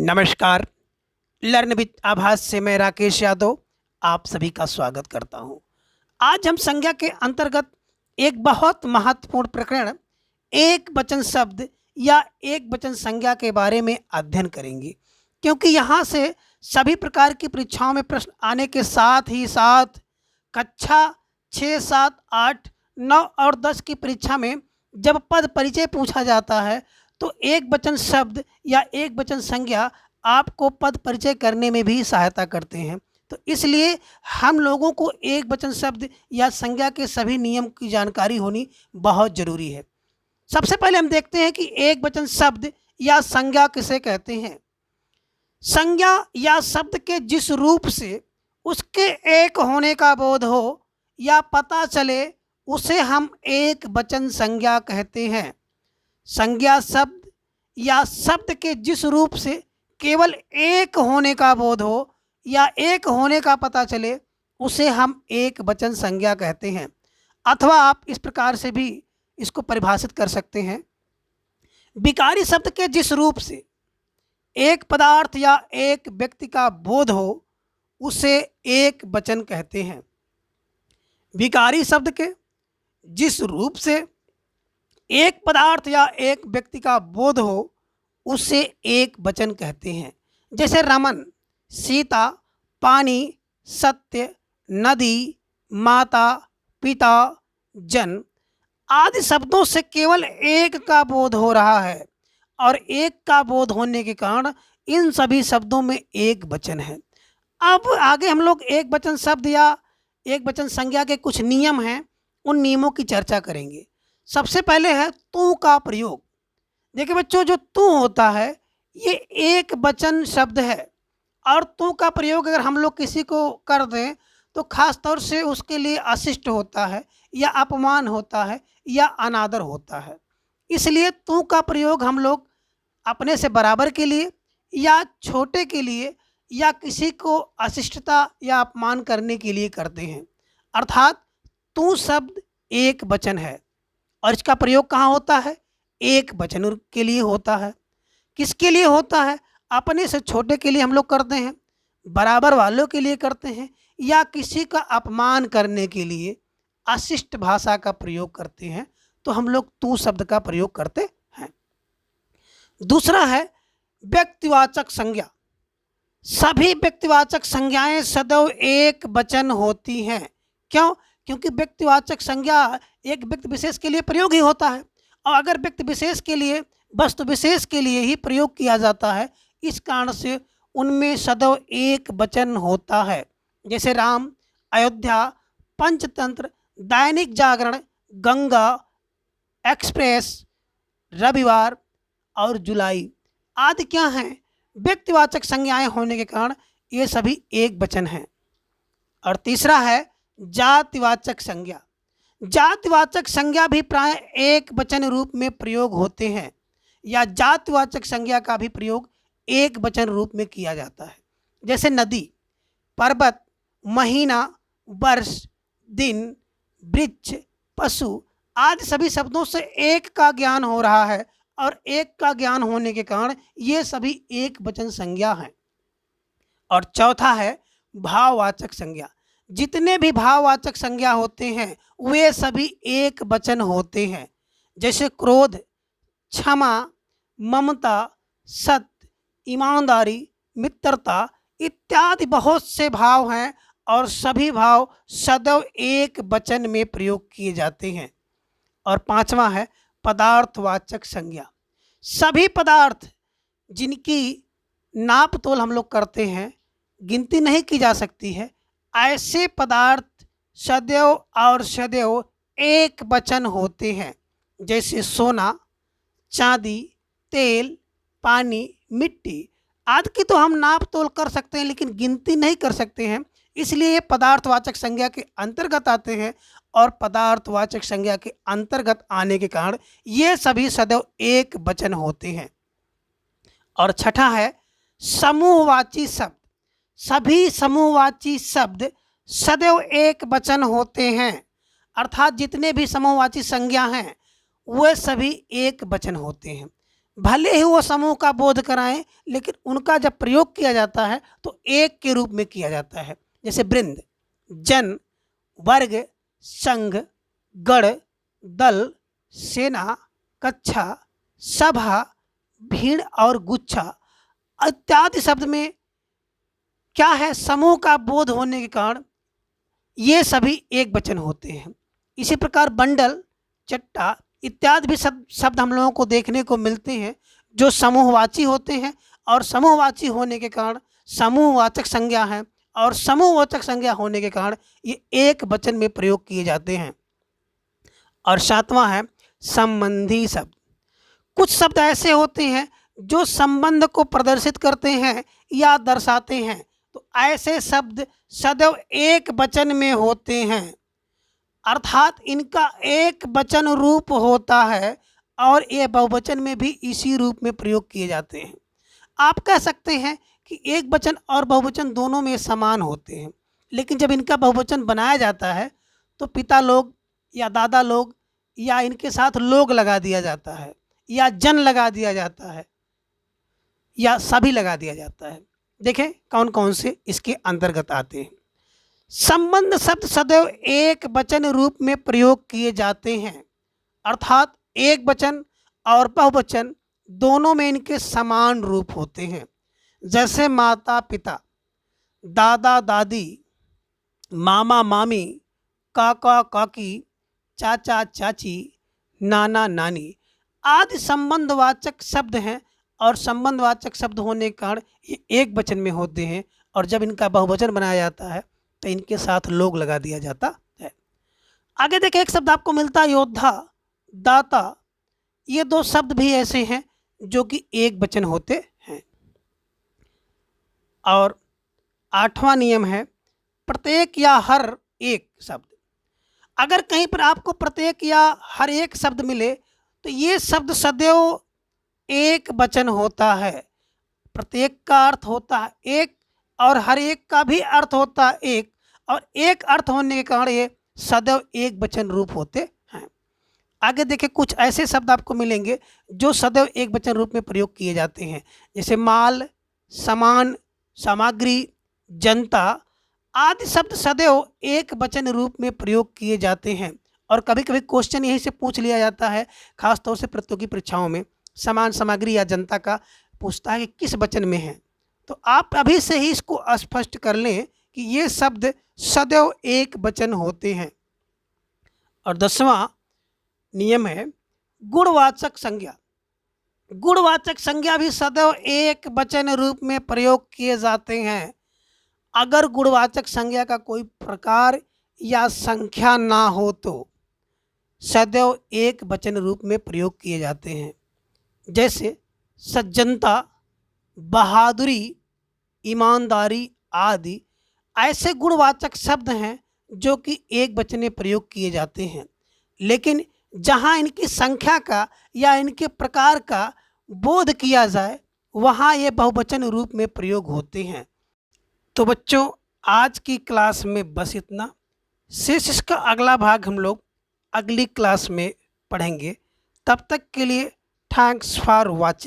नमस्कार। Learn with आभास से मैं राकेश यादव आप सभी का स्वागत करता हूं। आज हम संज्ञा के अंतर्गत एक बहुत महत्वपूर्ण प्रकरण एक वचन शब्द या एक वचन संज्ञा के बारे में अध्ययन करेंगे, क्योंकि यहाँ से सभी प्रकार की परीक्षाओं में प्रश्न आने के साथ ही साथ कक्षा 6, 7, 8, 9 और 10 की परीक्षा में जब पद परिचय पूछा जाता है तो एक वचन शब्द या एक वचन संज्ञा आपको पद परिचय करने में भी सहायता करते हैं। तो इसलिए हम लोगों को एक वचन शब्द या संज्ञा के सभी नियम की जानकारी होनी बहुत ज़रूरी है। सबसे पहले हम देखते हैं कि एक वचन शब्द या संज्ञा किसे कहते हैं। संज्ञा या शब्द के जिस रूप से उसके एक होने का बोध हो या पता चले उसे हम एक वचन संज्ञा कहते हैं। संज्ञा शब्द या शब्द के जिस रूप से केवल एक होने का बोध हो या एक होने का पता चले उसे हम एक वचन संज्ञा कहते हैं। अथवा आप इस प्रकार से भी इसको परिभाषित कर सकते हैं। विकारी शब्द के जिस रूप से एक पदार्थ या एक व्यक्ति का बोध हो उसे एक वचन कहते हैं। विकारी शब्द के जिस रूप से एक पदार्थ या एक व्यक्ति का बोध हो उसे एक वचन कहते हैं। जैसे रमन, सीता, पानी, सत्य, नदी, माता, पिता, जन आदि शब्दों से केवल एक का बोध हो रहा है और एक का बोध होने के कारण इन सभी शब्दों में एक वचन है। अब आगे हम लोग एक वचन शब्द या एक वचन संज्ञा के कुछ नियम हैं, उन नियमों की चर्चा करेंगे। सबसे पहले है तू का प्रयोग। देखिए बच्चों, जो तू होता है ये एक वचन शब्द है और तू का प्रयोग अगर हम लोग किसी को कर दें तो खास तौर से उसके लिए अशिष्ट होता है या अपमान होता है या अनादर होता है। इसलिए तू का प्रयोग हम लोग अपने से बराबर के लिए या छोटे के लिए या किसी को अशिष्टता या अपमान करने के लिए करते हैं। अर्थात तू शब्द एक वचन है और इसका प्रयोग कहाँ होता है? एक वचन के लिए होता है। किसके लिए होता है? अपने से छोटे के लिए हम लोग करते हैं, बराबर वालों के लिए करते हैं या किसी का अपमान करने के लिए अशिष्ट भाषा का प्रयोग करते हैं तो हम लोग तू शब्द का प्रयोग करते हैं। दूसरा है व्यक्तिवाचक संज्ञा। सभी व्यक्तिवाचक संज्ञाएं सदैव एक वचन होती हैं। क्यों? क्योंकि व्यक्तिवाचक संज्ञा एक व्यक्ति विशेष के लिए प्रयोग ही होता है और अगर व्यक्ति विशेष के लिए, वस्तु विशेष के लिए ही प्रयोग किया जाता है, इस कारण से उनमें सदैव एक वचन होता है। जैसे राम, अयोध्या, पंचतंत्र, दैनिक जागरण, गंगा, एक्सप्रेस, रविवार और जुलाई आदि क्या हैं? व्यक्तिवाचक संज्ञाएं होने के कारण ये सभी एक वचन हैं। और तीसरा है जातिवाचक संज्ञा। जातिवाचक संज्ञा भी प्राय एक वचन रूप में प्रयोग होते हैं या जातिवाचक संज्ञा का भी प्रयोग एक वचन रूप में किया जाता है। जैसे नदी, पर्वत, महीना, वर्ष, दिन, वृक्ष, पशु आदि सभी शब्दों से एक का ज्ञान हो रहा है और एक का ज्ञान होने के कारण ये सभी एक वचन संज्ञा हैं। और चौथा है भाववाचक संज्ञा। जितने भी भाववाचक संज्ञा होते हैं वे सभी एक वचन होते हैं। जैसे क्रोध, क्षमा, ममता, सत्य, ईमानदारी, मित्रता इत्यादि बहुत से भाव हैं और सभी भाव सदैव एक वचन में प्रयोग किए जाते हैं। और पांचवा है पदार्थवाचक संज्ञा। सभी पदार्थ जिनकी नाप तोल हम लोग करते हैं, गिनती नहीं की जा सकती है, ऐसे पदार्थ सदैव और सदैव एक वचन होते हैं। जैसे सोना, चांदी, तेल, पानी, मिट्टी आदि की तो हम नाप तोल कर सकते हैं लेकिन गिनती नहीं कर सकते हैं, इसलिए ये पदार्थवाचक संज्ञा के अंतर्गत आते हैं और पदार्थवाचक संज्ञा के अंतर्गत आने के कारण ये सभी सदैव एक वचन होते हैं। और छठा है समूहवाची शब्द। सभी समूहवाची शब्द सदैव एक वचन होते हैं। अर्थात जितने भी समूहवाची संज्ञा हैं वे सभी एक वचन होते हैं। भले ही वो समूह का बोध कराएं, लेकिन उनका जब प्रयोग किया जाता है तो एक के रूप में किया जाता है। जैसे वृंद, जन, वर्ग, संघ, गण, दल, सेना, कक्षा, सभा, भीड़ और गुच्छा इत्यादि शब्द में क्या है, समूह का बोध होने के कारण ये सभी एक वचन होते हैं। इसी प्रकार बंडल, चट्टा इत्यादि भी शब्द हम लोगों को देखने को मिलते हैं जो समूहवाची होते हैं, और समूहवाची होने के कारण समूहवाचक संज्ञा है, और समूहवाचक संज्ञा होने के कारण ये एक वचन में प्रयोग किए जाते हैं। और सातवां है संबंधी शब्द। कुछ शब्द ऐसे होते हैं जो संबंध को प्रदर्शित करते हैं या दर्शाते हैं, तो ऐसे शब्द सदैव एक वचन में होते हैं, अर्थात इनका एक वचन रूप होता है और ये बहुवचन में भी इसी रूप में प्रयोग किए जाते हैं। आप कह सकते हैं कि एक वचन और बहुवचन दोनों में समान होते हैं, लेकिन जब इनका बहुवचन बनाया जाता है तो पिता लोग या दादा लोग या इनके साथ लोग लगा दिया जाता है, या जन लगा दिया जाता है, या सभी लगा दिया जाता है। देखें कौन कौन से इसके अंतर्गत आते हैं। संबंध शब्द सदैव एक वचन रूप में प्रयोग किए जाते हैं, अर्थात एक वचन और बहुवचन दोनों में इनके समान रूप होते हैं। जैसे माता पिता, दादा दादी, मामा मामी, काका काकी, चाचा चाची, नाना नानी आदि संबंधवाचक शब्द हैं, और संबंधवाचक शब्द होने के कारण ये एक वचन में होते हैं, और जब इनका बहुवचन बनाया जाता है तो इनके साथ लोग लगा दिया जाता है। आगे देखिए एक शब्द आपको मिलता है योद्धा, दाता। ये दो शब्द भी ऐसे हैं जो कि एक वचन होते हैं। और आठवां नियम है प्रत्येक या हर एक शब्द। अगर कहीं पर आपको प्रत्येक या हर एक शब्द मिले तो ये शब्द सदैव एक वचन होता है। प्रत्येक का अर्थ होता है एक, और हर एक का भी अर्थ होता है एक, और एक अर्थ होने के कारण ये सदैव एक वचन रूप होते हैं। आगे देखिए कुछ ऐसे शब्द आपको मिलेंगे जो सदैव एक वचन रूप में प्रयोग किए जाते हैं, जैसे माल, सामान, सामग्री, जनता आदि शब्द सदैव एक वचन रूप में प्रयोग किए जाते हैं। और कभी कभी क्वेश्चन यहीं से पूछ लिया जाता है, खासतौर से प्रतियोगी परीक्षाओं में सामान, सामग्री या जनता का पूछता है कि किस वचन में है, तो आप अभी से ही इसको स्पष्ट कर लें कि ये शब्द सदैव एक वचन होते हैं। और 10वां नियम है गुणवाचक संज्ञा। गुणवाचक संज्ञा भी सदैव एक वचन रूप में प्रयोग किए जाते हैं। अगर गुणवाचक संज्ञा का कोई प्रकार या संख्या ना हो तो सदैव एक वचन रूप में प्रयोग किए जाते हैं। जैसे सज्जनता, बहादुरी, ईमानदारी आदि ऐसे गुणवाचक शब्द हैं जो कि एक वचन में प्रयोग किए जाते हैं, लेकिन जहाँ इनकी संख्या का या इनके प्रकार का बोध किया जाए वहाँ ये बहुवचन रूप में प्रयोग होते हैं। तो बच्चों आज की क्लास में बस इतना। शेष इसका अगला भाग हम लोग अगली क्लास में पढ़ेंगे। तब तक के लिए थैंक्स फॉर वॉचिंग।